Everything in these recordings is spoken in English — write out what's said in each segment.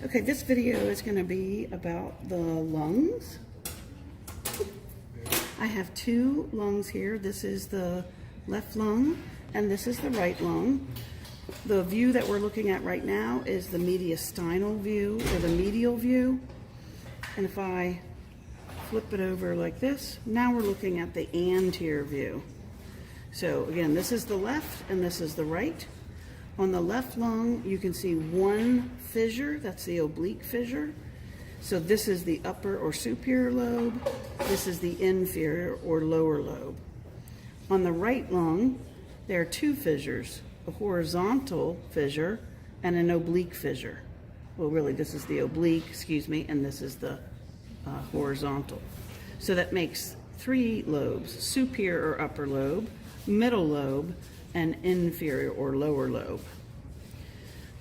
Okay, this video is going to be about the lungs. I have two lungs here. This is the left lung and this is the right lung. The view that we're looking at right now is the mediastinal view or the medial view. And if I flip it over like this, now we're looking at the anterior view. So again, this is the left and this is the right. On the left lung, you can see one fissure, that's the oblique fissure. So this is the upper or superior lobe. This is the inferior or lower lobe. On the right lung, there are two fissures, a horizontal fissure and an oblique fissure. Well, really, this is the oblique, and this is the horizontal. So that makes three lobes, superior or upper lobe, middle lobe, and inferior or lower lobe.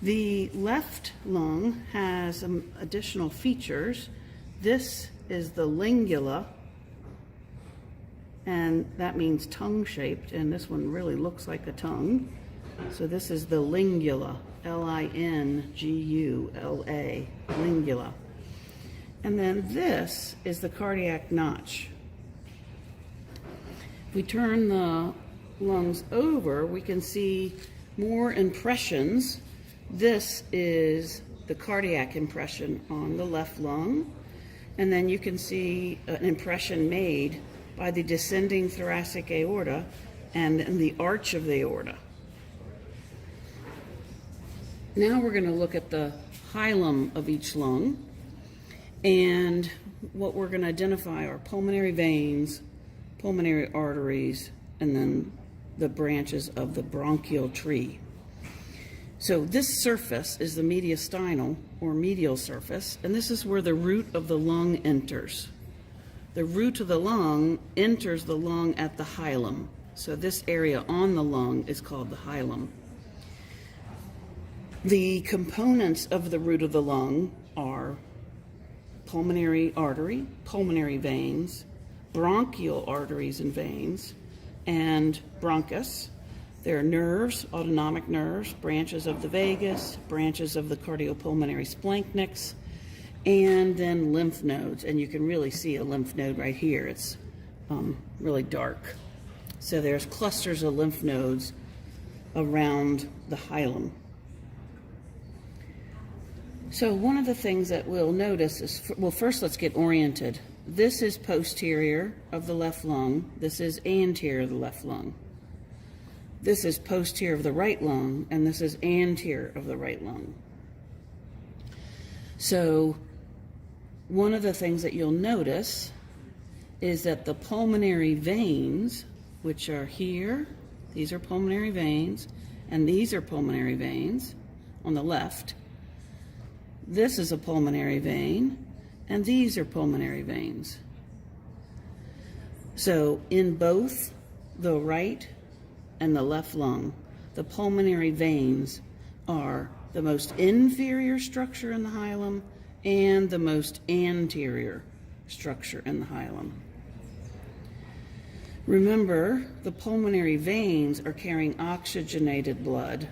The left lung has some additional features. This is the lingula, and that means tongue-shaped, and this one really looks like a tongue. So this is the lingula, L-I-N-G-U-L-A, lingula. And then this is the cardiac notch. If we turn the lungs over, we can see more impressions. This is the cardiac impression on the left lung, and then you can see an impression made by the descending thoracic aorta and the arch of the aorta. Now we're going to look at the hilum of each lung, and what we're going to identify are pulmonary veins, pulmonary arteries, and then the branches of the bronchial tree. So this surface is the mediastinal or medial surface, and this is where the root of the lung enters. The root of the lung enters the lung at the hilum. So this area on the lung is called the hilum. The components of the root of the lung are pulmonary artery, pulmonary veins, bronchial arteries and veins, and bronchus. There are nerves, autonomic nerves, branches of the vagus, branches of the cardiopulmonary splanchnics, and then lymph nodes. And you can really see a lymph node right here. It's really dark. So there's clusters of lymph nodes around the hilum. So one of the things that we'll notice is, well, first let's get oriented. This is posterior of the left lung. This is anterior of the left lung. This is posterior of the right lung, and this is anterior of the right lung. So one of the things that you'll notice is that the pulmonary veins, which are here, these are pulmonary veins, and these are pulmonary veins on the left. This is a pulmonary vein, and these are pulmonary veins. So in both the right and the left lung, the pulmonary veins are the most inferior structure in the hilum and the most anterior structure in the hilum. Remember, the pulmonary veins are carrying oxygenated blood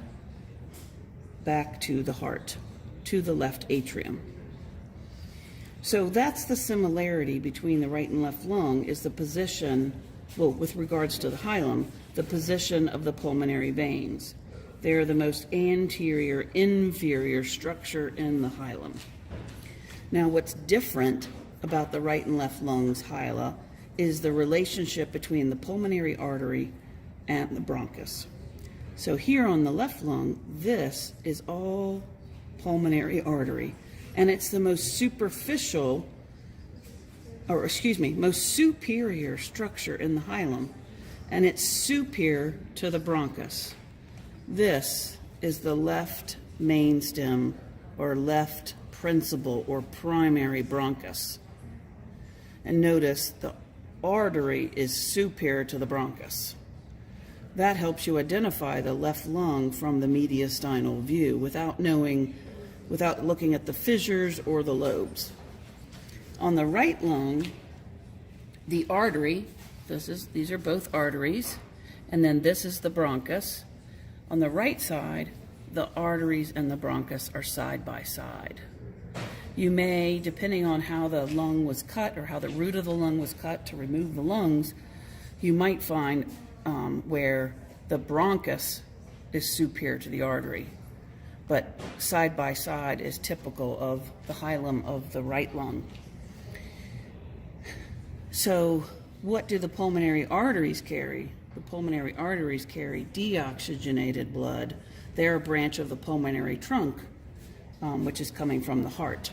back to the heart, to the left atrium. So that's the similarity between the right and left lung, is the position, well, with regards to the hilum, the position of the pulmonary veins. They're the most anterior, inferior structure in the hilum. Now, what's different about the right and left lungs' hilum is the relationship between the pulmonary artery and the bronchus. So here on the left lung, this is all pulmonary artery, and it's the most superficial, most superior structure in the hilum, and it's superior to the bronchus. This is the left mainstem or left principal or primary bronchus. And notice the artery is superior to the bronchus. That helps you identify the left lung from the mediastinal view without looking at the fissures or the lobes. On the right lung, the artery, these are both arteries, and then this is the bronchus. On the right side, the arteries and the bronchus are side by side. You may, depending on how the lung was cut or how the root of the lung was cut to remove the lungs, you might find where the bronchus is superior to the artery, but side by side is typical of the hilum of the right lung. So what do the pulmonary arteries carry? The pulmonary arteries carry deoxygenated blood. They're a branch of the pulmonary trunk, which is coming from the heart.